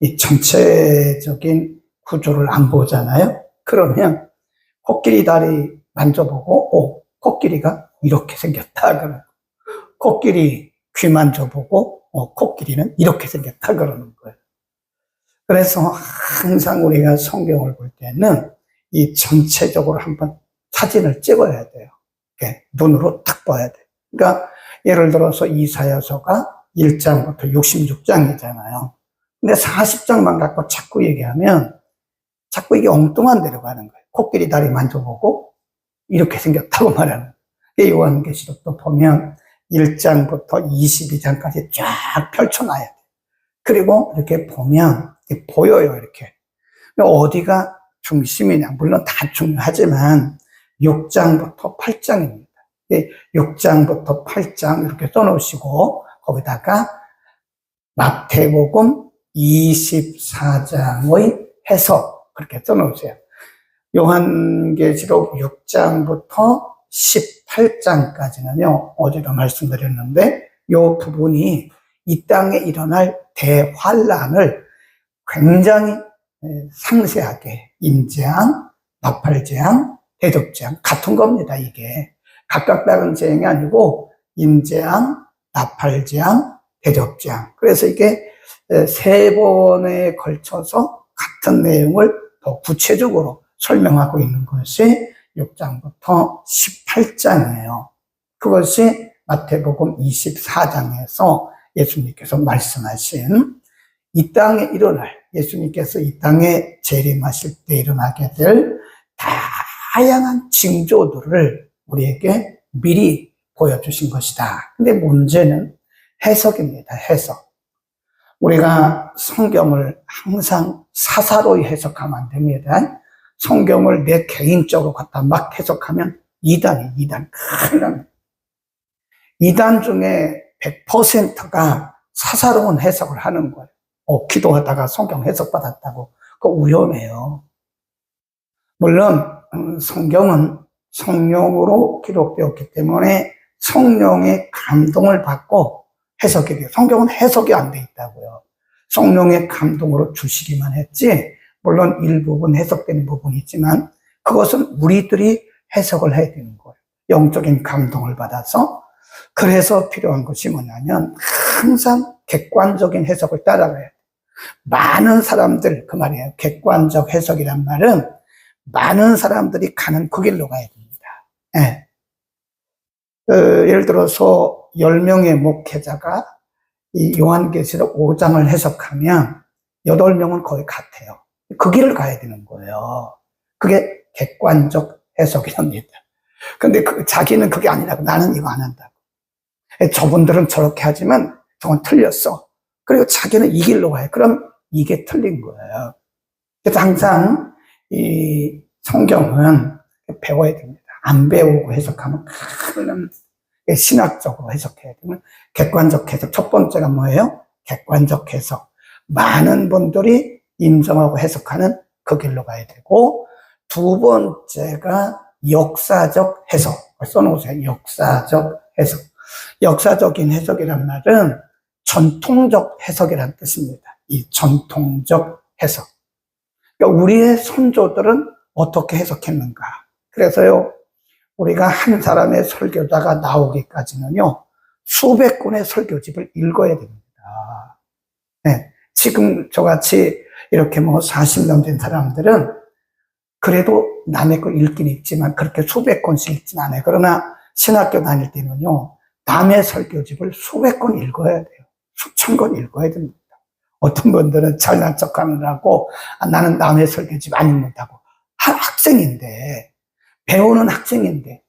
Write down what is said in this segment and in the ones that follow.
이 전체적인 구조를 안 보잖아요. 그러면 코끼리 다리 만져보고, 코끼리가 이렇게 생겼다. 그러고, 코끼리 귀 만져보고, 코끼리는 이렇게 생겼다. 그러는 거예요. 그래서 항상 우리가 성경을 볼 때는 이 전체적으로 한번 사진을 찍어야 돼요. 이렇게 눈으로 딱 봐야 돼요. 그러니까 예를 들어서 이사야서가 1장부터 66장이잖아요. 근데 40장만 갖고 자꾸 얘기하면 자꾸 이게 엉뚱한 데로 가는 거예요. 코끼리 다리 만져보고 이렇게 생겼다고 말하는 거예요. 요한계시록도 보면 1장부터 22장까지 쫙 펼쳐놔야 돼요. 그리고 이렇게 보면 이렇게 보여요. 이렇게. 어디가 중심이냐. 물론 다 중요하지만 6장부터 8장입니다. 6장부터 8장 이렇게 써놓으시고 거기다가 마태복음 24장의 해석 그렇게 써놓으세요. 요한계시록 6장부터 18장까지는요. 어제도 말씀드렸는데 이 부분이 이 땅에 일어날 대환란을 굉장히 상세하게 임재앙, 나팔재앙, 대접재앙 같은 겁니다. 이게 각각 다른 재앙이 아니고 임재앙, 나팔재앙, 대접재앙. 그래서 이게 세 번에 걸쳐서 같은 내용을 더 구체적으로 설명하고 있는 것이 6장부터 18장이에요. 그것이 마태복음 24장에서 예수님께서 말씀하신 이 땅에 일어날, 예수님께서 이 땅에 재림하실 때 일어나게 될 다양한 징조들을 우리에게 미리 보여주신 것이다. 근데 문제는 해석입니다. 해석. 우리가 성경을 항상 사사로이 해석하면 안 됩니다. 성경을 내 개인적으로 갖다 막 해석하면 이단. 큰일 납니다. 이단 중에 100%가 사사로운 해석을 하는 거예요. 기도하다가 성경 해석 받았다고. 그거 위험해요. 물론 성경은 성령으로 기록되었기 때문에 성령의 감동을 받고 해석이 돼요. 성경은 해석이 안 돼 있다고요. 성령의 감동으로 주시기만 했지, 물론 일부분 해석되는 부분이 있지만 그것은 우리들이 해석을 해야 되는 거예요. 영적인 감동을 받아서. 그래서 필요한 것이 뭐냐면 항상 객관적인 해석을 따라가야 돼요. 많은 사람들, 그 말이에요. 객관적 해석이란 말은 많은 사람들이 가는 그 길로 가야 됩니다. 네. 예를 들어서 10명의 목회자가 이 요한계시록 5장을 해석하면 8명은 거의 같아요. 그 길을 가야 되는 거예요. 그게 객관적 해석이랍니다. 근데 자기는 그게 아니라고, 나는 이거 안 한다고. 저분들은 저렇게 하지만 저건 틀렸어. 그리고 자기는 이 길로 가요. 그럼 이게 틀린 거예요. 그래서 항상 이 성경은 배워야 됩니다. 안 배우고 해석하면 큰일 납니다. 신학적으로 해석해야 되면 객관적 해석. 첫 번째가 뭐예요? 객관적 해석. 많은 분들이 인정하고 해석하는 그 길로 가야 되고, 두 번째가 역사적 해석. 써놓으세요. 역사적 해석. 역사적인 해석이란 말은 전통적 해석이라는 뜻입니다. 이 전통적 해석. 그러니까 우리의 선조들은 어떻게 해석했는가. 그래서요, 우리가 한 사람의 설교자가 나오기까지는요, 수백 권의 설교집을 읽어야 됩니다. 네. 지금 저같이 이렇게 40년 된 사람들은 그래도 남의 거 읽긴 읽지만 그렇게 수백 권씩 읽진 않아요. 그러나 신학교 다닐 때는요, 남의 설교집을 수백 권 읽어야 돼요. 수천 권 읽어야 됩니다. 어떤 분들은 잘난 척 하느라고 나는 남의 설교집 안 읽는다고. 학생인데, 배우는 학생인데,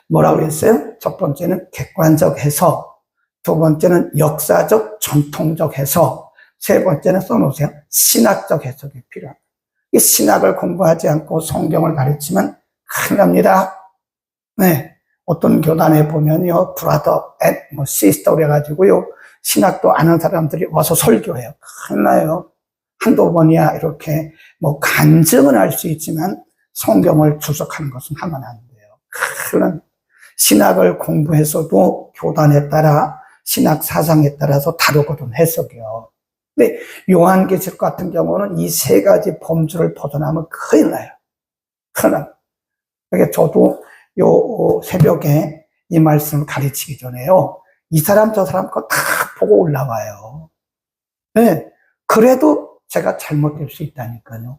뭐라고 그랬어요? 첫 번째는 객관적 해석, 두 번째는 역사적, 전통적 해석, 세 번째는 써놓으세요. 신학적 해석이 필요합니다. 이 신학을 공부하지 않고 성경을 가르치면 큰일 납니다. 네. 어떤 교단에 보면요, 브라더 앤 시스터 그래가지고요, 신학도 아는 사람들이 와서 설교해요. 큰일 나요. 한두 번이야 이렇게 간증은 할 수 있지만 성경을 주석하는 것은 하면 안 돼요. 그런 신학을 공부해서도 교단에 따라 신학 사상에 따라서 다르거든 해석이요. 근데 요한계시록 같은 경우는 이 세 가지 범주를 벗어나면 큰일 나요. 큰일 나요. 그러니까 저도 요 새벽에 이 말씀을 가르치기 전에요. 이 사람 저 사람 거 다 보고 올라와요. 네. 그래도 제가 잘못될 수 있다니까요.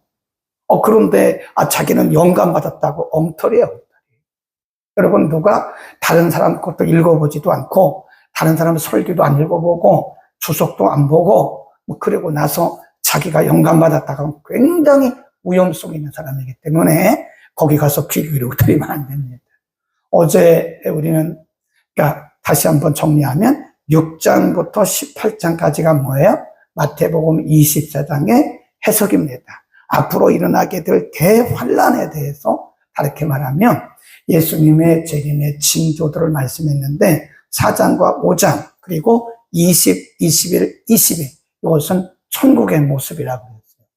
그런데, 자기는 영감 받았다고 엉터리예요, 엉터리. 여러분, 누가 다른 사람 것도 읽어보지도 않고, 다른 사람 설교도 안 읽어보고, 주석도 안 보고, 그러고 나서 자기가 영감 받았다고 굉장히 위험성 있는 사람이기 때문에, 거기 가서 귀 기울이고 드리면 안 됩니다. 어제 우리는, 그러니까 다시 한번 정리하면, 6장부터 18장까지가 뭐예요? 마태복음 24장의 해석입니다. 앞으로 일어나게 될 대환란에 대해서 다르게 말하면 예수님의 재림의 징조들을 말씀했는데 4장과 5장 그리고 20, 21, 22 이것은 천국의 모습이라고 했어요.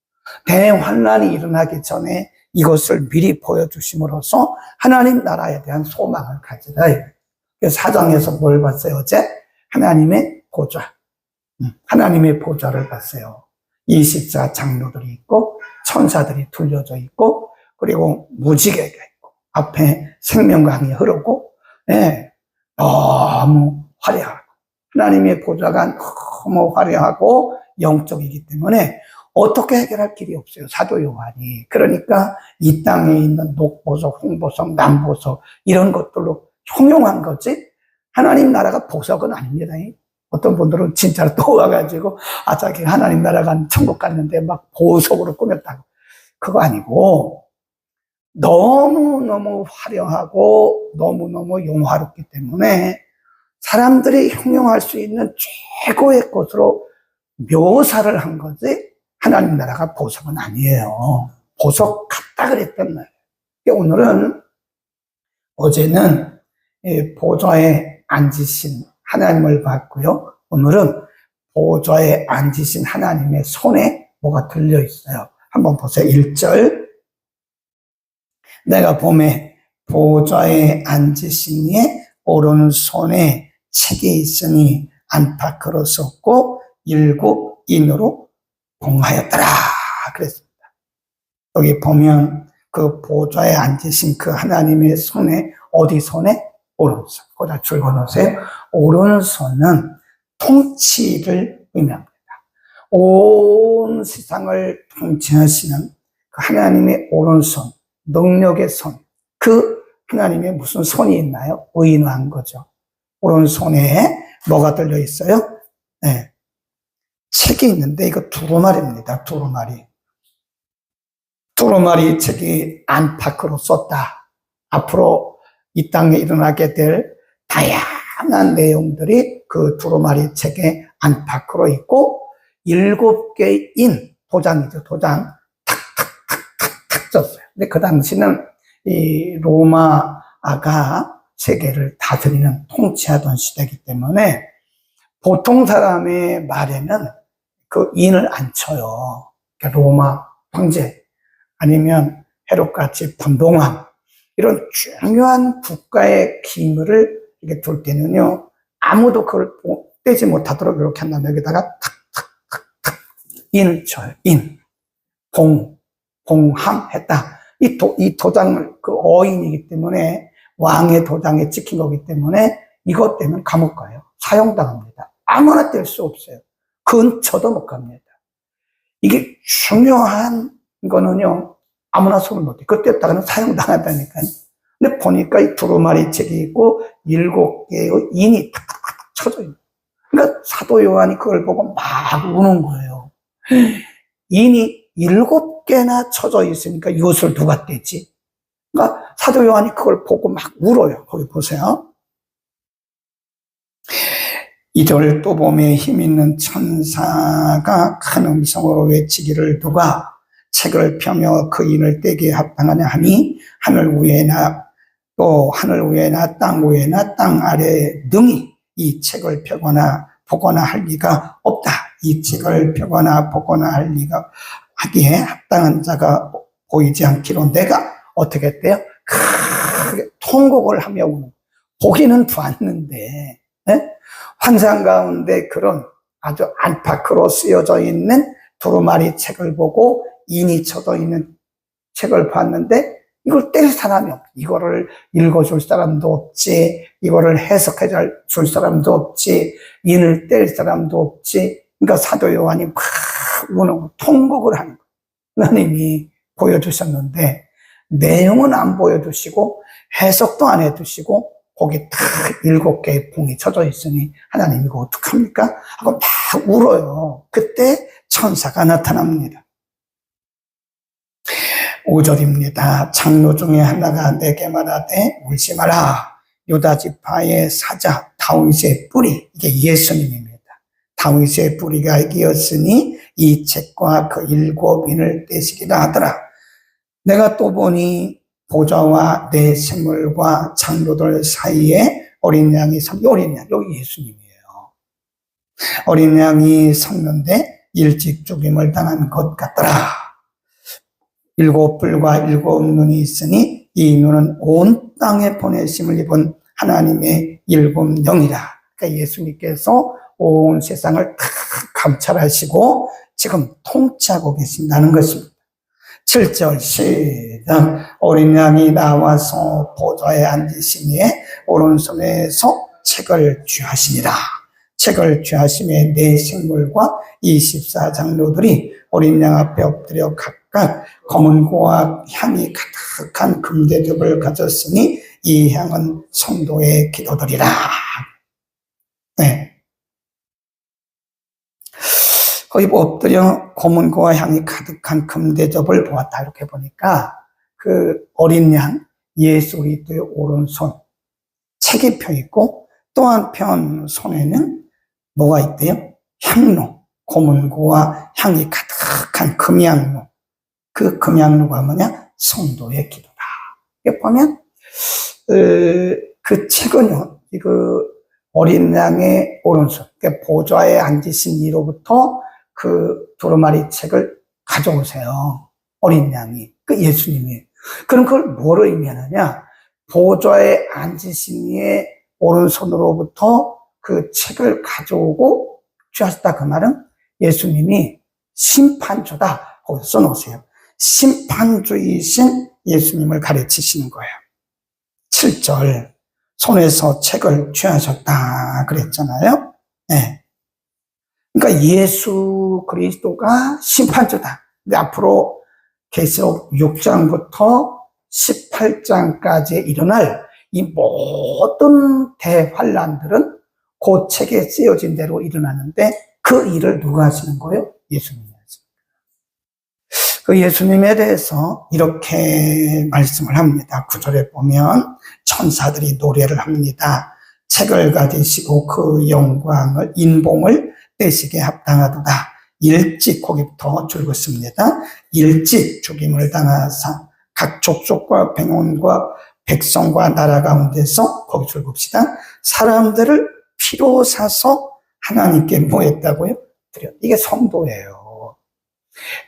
대환란이 일어나기 전에 이것을 미리 보여주심으로써 하나님 나라에 대한 소망을 가지라. 4장에서 뭘 봤어요? 어제? 하나님의 보좌. 하나님의 보좌를 봤어요. 24 장로들이 있고 천사들이 둘려져 있고 그리고 무지개가 있고 앞에 생명강이 흐르고 너무 화려하고 하나님의 보좌가 너무 화려하고 영적이기 때문에 어떻게 해결할 길이 없어요. 사도 요한이. 그러니까 이 땅에 있는 녹보석, 홍보석, 남보석 이런 것들로 총용한 거지 하나님 나라가 보석은 아닙니다. 어떤 분들은 진짜로 또 와가지고 자기 하나님 나라가 천국 갔는데 막 보석으로 꾸몄다고. 그거 아니고 너무너무 화려하고 너무너무 용화롭기 때문에 사람들이 형용할 수 있는 최고의 것으로 묘사를 한 거지 하나님 나라가 보석은 아니에요. 보석 같다 그랬단 말이에요. 오늘은 어제는 보좌에 앉으신 하나님을 봤고요. 오늘은 보좌에 앉으신 하나님의 손에 뭐가 들려 있어요. 한번 보세요. 1절. 내가 보매 보좌에 앉으신 이의 오른손에 책이 있으니 안팎으로 썼고 7 인으로 봉하였더라 그랬습니다. 여기 보면 그 보좌에 앉으신 그 하나님의 손에 어디 손에? 오른손. 거기다 줄거 놓으세요. 오른손은 통치를 의미합니다. 온 세상을 통치하시는 그 하나님의 오른손, 능력의 손. 그 하나님의 무슨 손이 있나요? 의인화한 거죠. 오른손에 뭐가 들려 있어요? 네. 책이 있는데 이거 두루마리입니다. 두루마리. 두루마리 책이 안팎으로 썼다. 앞으로 이 땅에 일어나게 될 다양한 내용들이 그 두루마리 책의 안팎으로 있고 7개의 인, 도장이죠. 도장 탁탁탁탁탁 썼어요. 근데 그 당시는 이 로마가 세계를 다스리는 통치하던 시대이기 때문에 보통 사람의 말에는 그 인을 안 쳐요. 그러니까 로마 황제 아니면 헤롯같이 분봉왕 이런 중요한 국가의 기물을 이렇게 둘 때는요 아무도 그걸 떼지 못하도록 이렇게 한 다음에 여기다가 탁탁탁탁 인을 쳐요. 인, 봉함했다. 이 도장을 그 어인이기 때문에 왕의 도장에 찍힌 거기 때문에 이것 때문에 감옥 가요. 사형당합니다. 아무나 뗄 수 없어요. 근처도 못 갑니다. 이게 중요한 거는요 아무나 손을 못 대. 그때 뗐다가는 사형당한다니까요. 근데 보니까 이 두루마리 책이 있고 7개의 인이 탁탁탁 쳐져 있는. 그러니까 사도 요한이 그걸 보고 막 우는 거예요. 인이 7개나 쳐져 있으니까 이것을 누가 떼지? 그러니까 사도 요한이 그걸 보고 막 울어요. 거기 보세요. 2절 또 봄에 힘있는 천사가 큰 음성으로 외치기를 누가 책을 펴며 그 인을 떼게 합당하냐 하니 하늘 위에나 또 하늘 위에나 땅 위에나 땅 아래에 능히 이 책을 펴거나 보거나 할 리가 없다. 이 책을 펴거나 보거나 할 리가 하기에 합당한 자가 보이지 않기로 내가 어떻게 했대요? 크게 통곡을 하며 우는. 보기는 봤는데 환상 가운데 그런 아주 안팎으로 쓰여져 있는 두루마리 책을 보고 인이 쳐져 있는 책을 봤는데 이걸 뗄 사람이 없지. 이거를 읽어줄 사람도 없지. 이거를 해석해 줄 사람도 없지. 인을 뗄 사람도 없지. 그러니까 사도 요한이 막 우는 통곡을 하는 거예요. 하나님이 보여주셨는데 내용은 안 보여주시고 해석도 안 해주시고 거기 딱 7개의 봉이 쳐져 있으니 하나님 이거 어떡합니까? 하고 막 울어요. 그때 천사가 나타납니다. 5절입니다. 장로 중에 하나가 내게 말하되 울지 마라. 유다 지파의 사자 다윗의 뿌리, 이게 예수님입니다. 다윗의 뿌리가 이기었으니 이 책과 그 7인을 떼시기라 하더라. 내가 또 보니 보좌와 내 생물과 장로들 사이에 어린 양이 어린 양, 여기 예수님이에요. 어린 양이 섰는데 일찍 죽임을 당한 것 같더라. 7뿔과 7눈이 있으니 이 눈은 온 땅에 보내심을 입은 하나님의 7영이라. 그러니까 예수님께서 온 세상을 다 감찰하시고 지금 통치하고 계신다는 것입니다. 7절 시작. 어린 양이 나와서 보좌에 앉으시니에 오른손에서 책을 취하시니라. 책을 취하심에 네 생물과 24장로들이 어린 양 앞에 엎드려 각각 검은 고와 향이 가득한 금대접을 가졌으니 이 향은 성도의 기도들이라. 네. 거의 엎드려 검은 고와 향이 가득한 금대접을 보았다. 이렇게 보니까 그 어린 양 예수 그리스도의 오른손 책이 펴 있고 또 한편 손에는 뭐가 있대요? 향로, 고문고와 향이 가득한 금향로. 그 금향로가 뭐냐? 성도의 기도다. 여기 보면 그 책은요, 그 어린 양의 오른손, 그러니까 보좌에 앉으신 이로부터 그 두루마리 책을 가져오세요. 어린 양이, 그 예수님이. 그럼 그걸 뭐로 의미하느냐? 보좌에 앉으신 이의 오른손으로부터 그 책을 가져오고 취하셨다. 그 말은 예수님이 심판주다. 거기서 써놓으세요. 심판주이신 예수님을 가르치시는 거예요. 7절 손에서 책을 취하셨다 그랬잖아요. 네. 그러니까 예수 그리스도가 심판주다. 근데 앞으로 계시록 6장부터 18장까지 일어날 이 모든 대환란들은 그 책에 쓰여진 대로 일어나는데 그 일을 누가 하시는 거예요? 예수님이 하십니다. 그 예수님에 대해서 이렇게 말씀을 합니다. 9절에 보면 천사들이 노래를 합니다. 책을 가지시고 그 영광을 인봉을 떼시게 합당하도다. 일찍 거기부터 줄 긋습니다. 일찍 죽임을 당하사 각 족속과 백원과 백성과 나라 가운데서 거기 줄 긋시다. 사람들을 피로 사서 하나님께 뭐 했다고요? 드려. 이게 성도예요.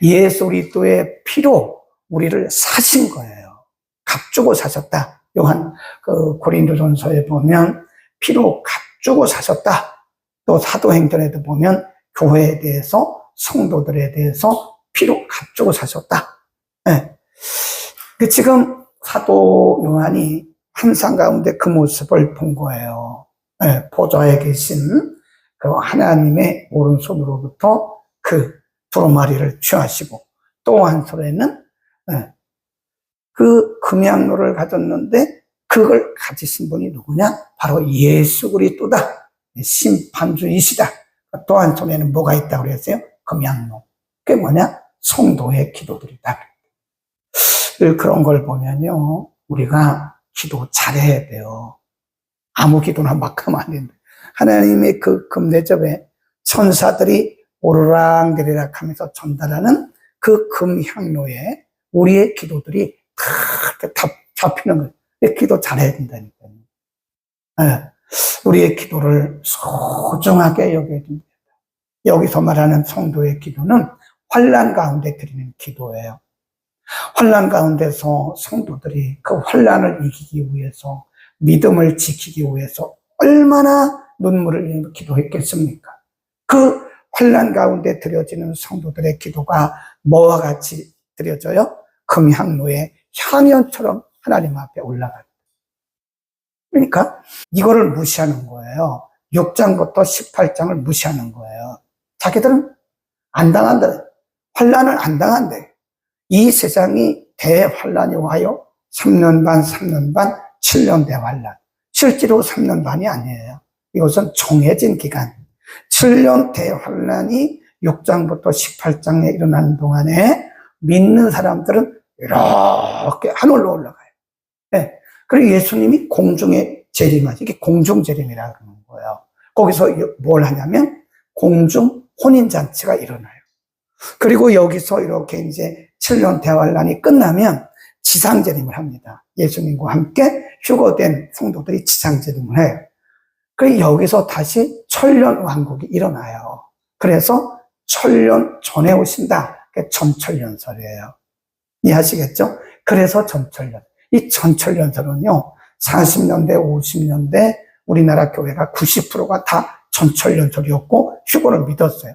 예수 그리스도의 피로 우리를 사신 거예요. 값주고 사셨다. 요한 그 고린도전서에 보면 피로 값주고 사셨다. 또 사도행전에도 보면 교회에 대해서 성도들에 대해서 피로 값주고 사셨다. 네. 지금 사도 요한이 환상 가운데 그 모습을 본 거예요. 네, 보좌에 계신 그 하나님의 오른손으로부터 그 두루마리를 취하시고 또 한 손에는 그 금향로를 가졌는데 그걸 가지신 분이 누구냐? 바로 예수 그리스도다. 심판주이시다. 또 한 손에는 뭐가 있다고 그랬어요? 금향로. 그게 뭐냐? 성도의 기도들이다. 그런 걸 보면요, 우리가 기도 잘해야 돼요. 아무 기도나 막 하면 안 된다. 하나님의 그 금대접에 천사들이 오르락내리락 하면서 전달하는 그 금향로에 우리의 기도들이 다 잡히는 거예요. 기도 잘해야 된다니까요. 네. 우리의 기도를 소중하게 여겨야 됩니다. 여기서 말하는 성도의 기도는 환난 가운데 드리는 기도예요. 환난 가운데서 성도들이 그 환난을 이기기 위해서 믿음을 지키기 위해서 얼마나 눈물을 흘리며 기도했겠습니까? 그 환난 가운데 드려지는 성도들의 기도가 뭐와 같이 드려져요? 금향로의 향연처럼 하나님 앞에 올라가요. 그러니까 이거를 무시하는 거예요. 6장부터 18장을 무시하는 거예요. 자기들은 안 당한다. 환난을 안 당한대. 이 세상이 대환난이 와요. 3년 반, 3년 반, 7년 대환난. 실제로 3년 반이 아니에요. 이것은 정해진 기간. 7년 대환난이 6장부터 18장에 일어나는 동안에 믿는 사람들은 이렇게 하늘로 올라가요. 네. 그리고 예수님이 공중에 재림하죠. 이게 공중재림이라고 그러는 거예요. 거기서 뭘 하냐면 공중 혼인잔치가 일어나요. 그리고 여기서 이렇게 이제 7년 대환난이 끝나면 지상재림을 합니다. 예수님과 함께 휴거된 성도들이 지상재림을 해요. 그리고 여기서 다시 천년 왕국이 일어나요. 그래서 천년 전에 오신다. 그게 전천년설이에요. 이해하시겠죠? 그래서 전천년. 이 전천년설은요, 40년대, 50년대 우리나라 교회가 90%가 다 전천년설이었고 휴거를 믿었어요.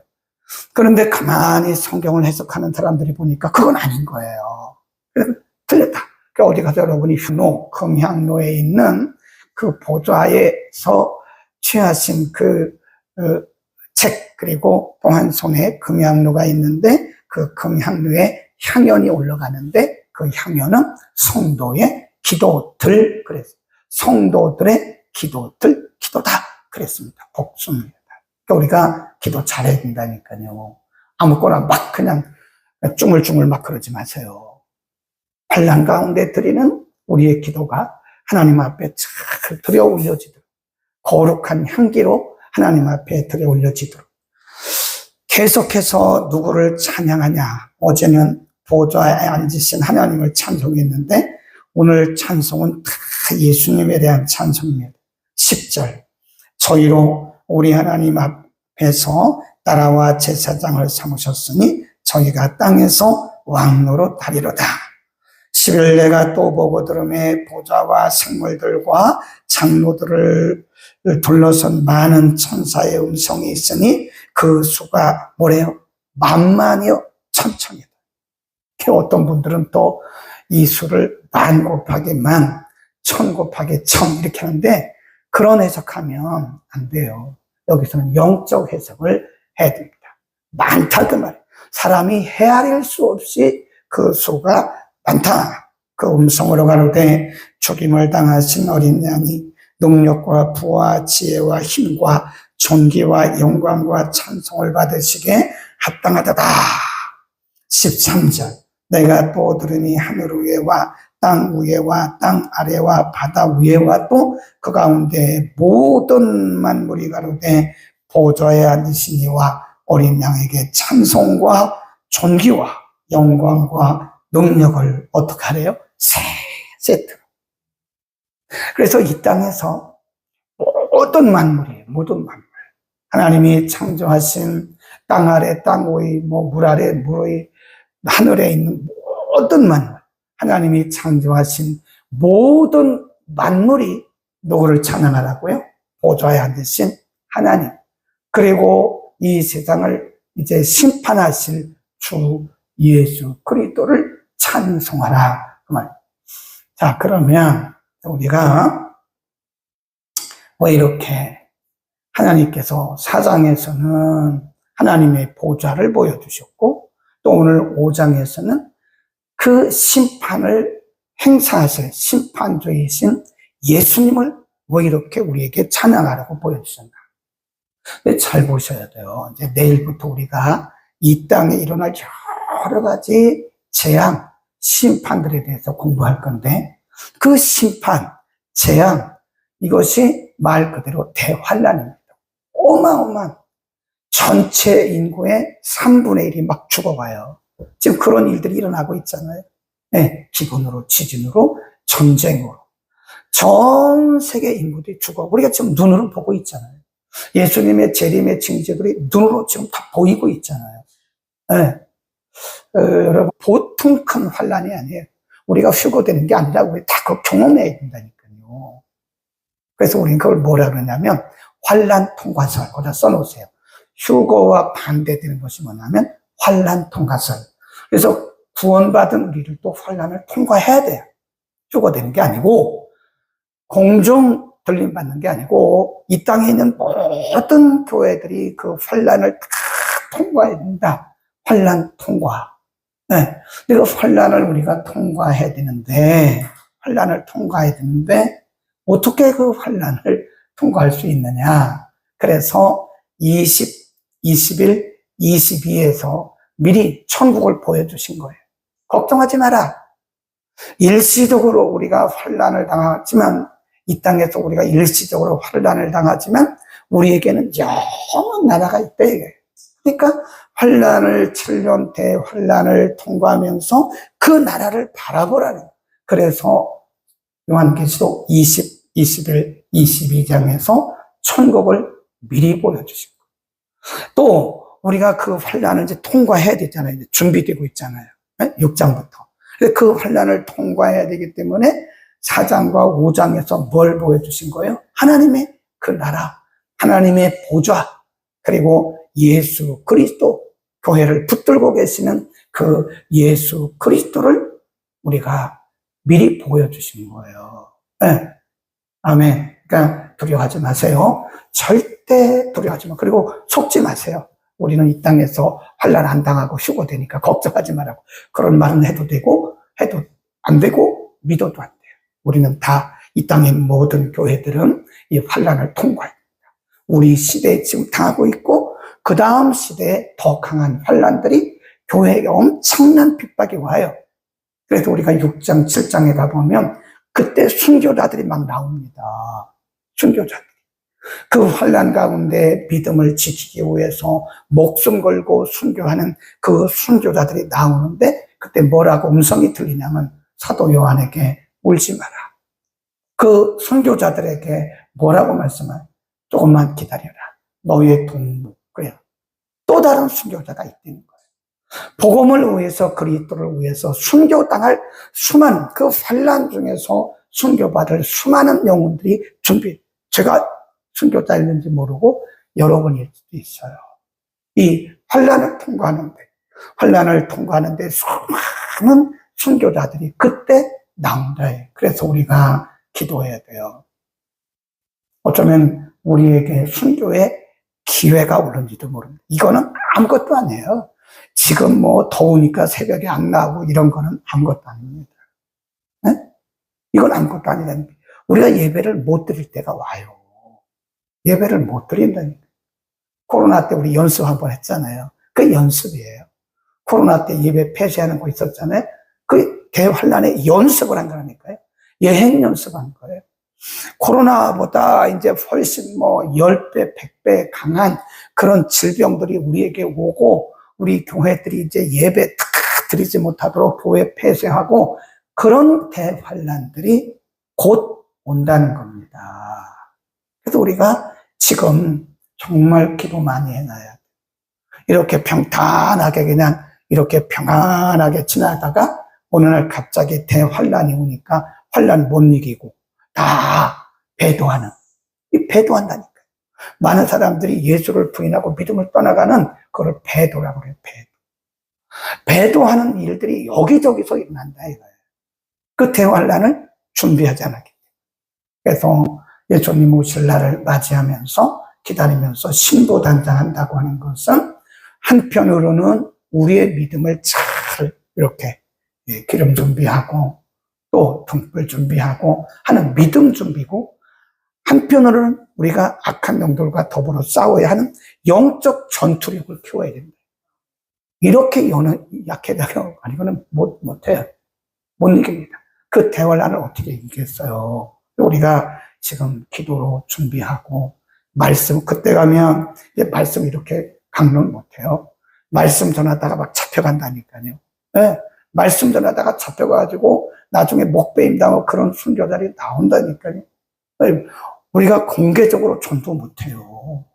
그런데 가만히 성경을 해석하는 사람들이 보니까 그건 아닌 거예요. 그래서 틀렸다. 그러니까 어디 가서 여러분이 휴노, 금향로에 있는 그 보좌에서 취하신 책, 그리고 또한 손에 금향로가 있는데 그 금향로에 향연이 올라가는데 그 향연은 성도의 기도들, 그랬어요. 성도들의 기도들, 기도다. 그랬습니다. 복수입니다. 그러니까 우리가 기도 잘해야 된다니까요. 아무거나 막 그냥 쭈물쭈물 막 그러지 마세요. 환난 가운데 드리는 우리의 기도가 하나님 앞에 잘 들여 올려지도록, 거룩한 향기로 하나님 앞에 들여 올려지도록. 계속해서 누구를 찬양하냐. 어제는 보좌에 앉으신 하나님을 찬송했는데 오늘 찬송은 다 예수님에 대한 찬송입니다. 10절. 저희로 우리 하나님 앞에서 나라와 제사장을 삼으셨으니 저희가 땅에서 왕노릇 하리로다. 10일 내가 또 보고 들음에 보좌와 생물들과 장로들을 둘러선 많은 천사의 음성이 있으니 그 수가 뭐래요? 만만이요 천천이다. 어떤 분들은 또 이 수를 만 곱하기 만, 천 곱하기 천 이렇게 하는데 그런 해석하면 안 돼요. 여기서는 영적 해석을 해야 됩니다. 많다 그 말이에요. 사람이 헤아릴 수 없이 그 수가 많다. 그 음성으로 가로되 죽임을 당하신 어린 양이 능력과 부와 지혜와 힘과 존귀와 영광과 찬송을 받으시게 합당하다다. 13절. 내가 또 들으니 하늘 위에와 땅 위에와 땅 아래와 바다 위에와 또 그 가운데 모든 만물이 가로되 보좌에 앉으신 이와 어린 양에게 찬송과 존귀와 영광과 능력을 어떻게 하래요? 세 세트로. 그래서 이 땅에서 모든 만물이에요. 모든 만물. 하나님이 창조하신 땅 아래 땅 위에 물 아래 물 위에 하늘에 있는 모든 만물, 하나님이 창조하신 모든 만물이 누구를 찬양하라고요? 보좌에 앉으신 하나님. 그리고 이 세상을 이제 심판하실 주 예수 그리스도를 찬송하라. 그 말. 자, 그러면 우리가 왜 이렇게 하나님께서 4장에서는 하나님의 보좌를 보여주셨고 또 오늘 5장에서는 그 심판을 행사하실 심판주이신 예수님을 왜 이렇게 우리에게 찬양하라고 보여주셨나. 근데 잘 보셔야 돼요. 이제 내일부터 우리가 이 땅에 일어날 여러 가지 재앙, 심판들에 대해서 공부할 건데 그 심판, 재앙, 이것이 말 그대로 대환난입니다. 어마어마한 전체 인구의 3분의 1이 막 죽어가요. 지금 그런 일들이 일어나고 있잖아요. 네, 기근으로, 지진으로, 전쟁으로. 전 세계 인구들이 죽어. 우리가 지금 눈으로 보고 있잖아요. 예수님의 재림의 징조들이 눈으로 지금 다 보이고 있잖아요. 네. 여러분, 보통 큰 환난이 아니에요. 우리가 휴거되는 게 아니라 우리 다 그거 경험해야 된다니까요. 그래서 우리는 그걸 뭐라 그러냐면 환난 통과설 거다 써놓으세요. 휴거와 반대되는 것이 뭐냐면 환난 통과설. 그래서 구원받은 우리를 또 환난을 통과해야 돼요. 휴거되는 게 아니고 공중 들림받는 게 아니고 이 땅에 있는 모든 교회들이 그 환난을 다 통과해야 된다. 환난 통과. 네. 그 환난을 우리가 통과해야 되는데 어떻게 그 환난을 통과할 수 있느냐. 그래서 20, 21, 22에서 미리 천국을 보여주신 거예요. 걱정하지 마라. 일시적으로 우리가 환난을 당하지만 이 땅에서 우리가 일시적으로 환난을 당하지만 우리에게는 영원한 나라가 있다 이거예요. 그러니까 환난을 7년 대환난을 통과하면서 그 나라를 바라보라는 거예요. 그래서 요한계시록 20, 21, 22장에서 천국을 미리 보여주신 거예요. 또 우리가 그 환난을 이제 통과해야 되잖아요. 이제 준비되고 있잖아요. 6장부터. 그 환난을 통과해야 되기 때문에 4장과 5장에서 뭘 보여주신 거예요? 하나님의 그 나라, 하나님의 보좌, 그리고 예수 그리스도, 교회를 붙들고 계시는 그 예수 그리스도를 우리가 미리 보여주신 거예요. 네. 아멘. 그러니까 두려워하지 마세요. 절대 두려워하지 마. 그리고 속지 마세요. 우리는 이 땅에서 환난 안 당하고 휴거되니까 걱정하지 말라고. 그런 말은 해도 되고 해도 안 되고 믿어도 안 돼요. 우리는 다 이 땅의 모든 교회들은 이 환난을 통과합니다. 우리 시대에 지금 당하고 있고 그 다음 시대에 더 강한 환난들이 교회에 엄청난 핍박이 와요. 그래서 우리가 6장, 7장에 가보면 그때 순교자들이 막 나옵니다. 순교자들. 그 환난 가운데 믿음을 지키기 위해서 목숨 걸고 순교하는 그 순교자들이 나오는데 그때 뭐라고 음성이 들리냐면 사도 요한에게 울지 마라. 그 순교자들에게 뭐라고 말씀해요? 조금만 기다려라. 너의 동무. 그래요. 또 다른 순교자가 있다는 거예요. 복음을 위해서 그리스도를 위해서 순교당할 수많은 그 환난 중에서 순교받을 수많은 영혼들이 제가 순교자였는지 모르고 여러분일 수도 있어요. 이 환난을 통과하는데 수많은 순교자들이 그때 나온다. 그래서 우리가 기도해야 돼요. 어쩌면 우리에게 순교의 기회가 오는지도 모릅니다. 이거는 아무것도 아니에요. 지금 뭐 더우니까 새벽에 안 나오고 이런 거는 아무것도 아닙니다. 네? 이건 아무것도 아니라는 거예요. 우리가 예배를 못 드릴 때가 와요. 예배를 못 드린다니까. 코로나 때 우리 연습 한번 했잖아요. 그 연습이에요. 코로나 때 예배 폐쇄하는 거 있었잖아요. 그 대환란에 연습을 한 거라니까요. 여행 연습한 거예요. 코로나보다 이제 훨씬 뭐 10배, 100배 강한 그런 질병들이 우리에게 오고 우리 교회들이 이제 예배 다 드리지 못하도록 교회 폐쇄하고 그런 대환란들이 곧 온다는 겁니다. 그래서 우리가 지금 정말 기도 많이 해놔야 돼요. 이렇게 평탄하게 그냥 이렇게 평안하게 지나다가 어느 날 갑자기 대환란이 오니까 환란 못 이기고 다 배도하는, 이 배도한다니까요. 많은 사람들이 예수를 부인하고 믿음을 떠나가는 그걸 배도라고 그래요. 배도하는 일들이 여기저기서 일어난다 이거예요. 그 대환란을 준비하지 않았기 때문에. 그래서 예수님 오실 날을 맞이하면서 기다리면서 신부단장한다고 하는 것은 한편으로는 우리의 믿음을 잘 이렇게 기름 준비하고 또 등불 준비하고 하는 믿음 준비고 한편으로는 우리가 악한 영들과 더불어 싸워야 하는 영적 전투력을 키워야 됩니다. 이렇게 약해져요. 아니고는 못해요. 못 이깁니다. 그 대환란을 어떻게 이기겠어요? 우리가 지금 기도로 준비하고 말씀 그때 가면 이제 말씀 이렇게 강론 못해요. 말씀 전하다가 막 잡혀간다니까요. 네, 말씀 전하다가 잡혀가지고 나중에 목배임 당하고 그런 순교자들이 나온다니까요. 네, 우리가 공개적으로 전도 못해요.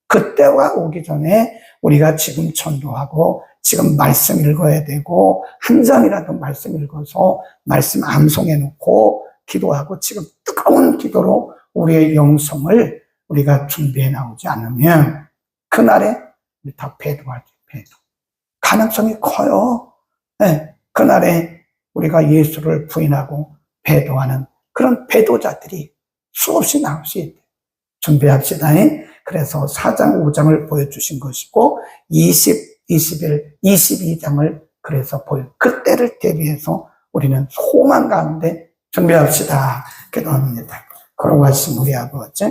그때가 오기 전에 우리가 지금 전도하고 지금 말씀 읽어야 되고 한 장이라도 말씀 읽어서 말씀 암송해 놓고 기도하고 지금 뜨거운 기도로 우리의 영성을 우리가 준비해 나오지 않으면 그날에 다 배도하죠. 배도. 가능성이 커요. 네, 그날에 우리가 예수를 부인하고 배도하는 그런 배도자들이 수없이 나올 수 있대요. 준비합시다. 그래서 4장, 5장을 보여주신 것이고 20, 21, 22장을 그래서 그때를 대비해서 우리는 소망 가운데 준비합시다. 기도합니다. 걸어가신 우리 아버지,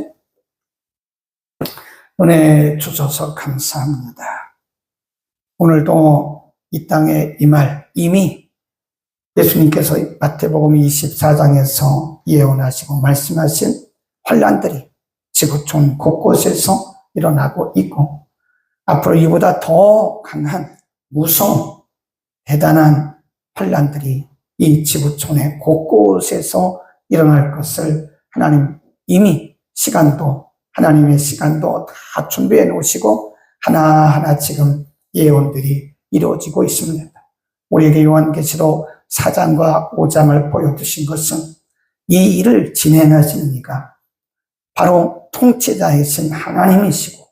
은혜 주셔서 감사합니다. 오늘도 이 땅에 임할 이미 예수님께서 마태복음 24장에서 예언하시고 말씀하신 환난들이 지구촌 곳곳에서 일어나고 있고 앞으로 이보다 더 강한 무서운 대단한 환난들이 이 지구촌의 곳곳에서 일어날 것을 하나님 이미 하나님의 시간도 다 준비해 놓으시고 하나하나 지금 예언들이 이루어지고 있습니다. 우리에게 요한계시록 4장과 5장을 보여주신 것은 이 일을 진행하시는 이가 바로 통치자이신 하나님이시고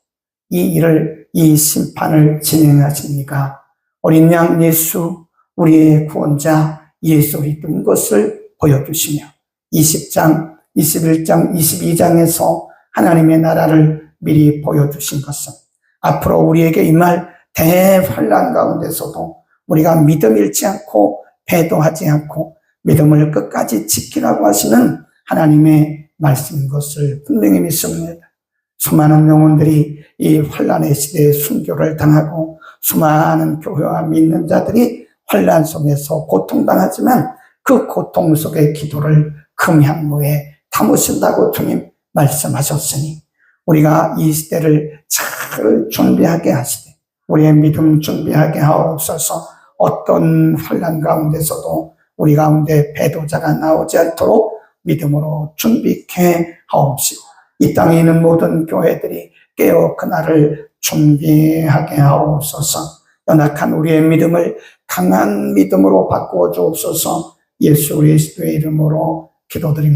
이 심판을 진행하시는 이가 어린 양 예수, 우리의 구원자 예수 그리스도인 것을 보여주시며 20장, 21장, 22장에서 하나님의 나라를 미리 보여주신 것은 앞으로 우리에게 임할 대환난 가운데서도 우리가 믿음 잃지 않고 배도하지 않고 믿음을 끝까지 지키라고 하시는 하나님의 말씀인 것을 분명히 믿습니다. 수많은 영혼들이 이 환난의 시대에 순교를 당하고 수많은 교회와 믿는 자들이 환난 속에서 고통당하지만 그 고통 속의 기도를 금향로에 담으신다고 주님 말씀하셨으니 우리가 이 시대를 잘 준비하게 하시되 우리의 믿음 준비하게 하옵소서. 어떤 환난 가운데서도 우리 가운데 배도자가 나오지 않도록 믿음으로 준비케 하옵시고 이 땅에 있는 모든 교회들이 깨어 그날을 준비하게 하옵소서. 연약한 우리의 믿음을 강한 믿음으로 바꾸어 주옵소서. 예수 그리스도의 이름으로 기도드립니다.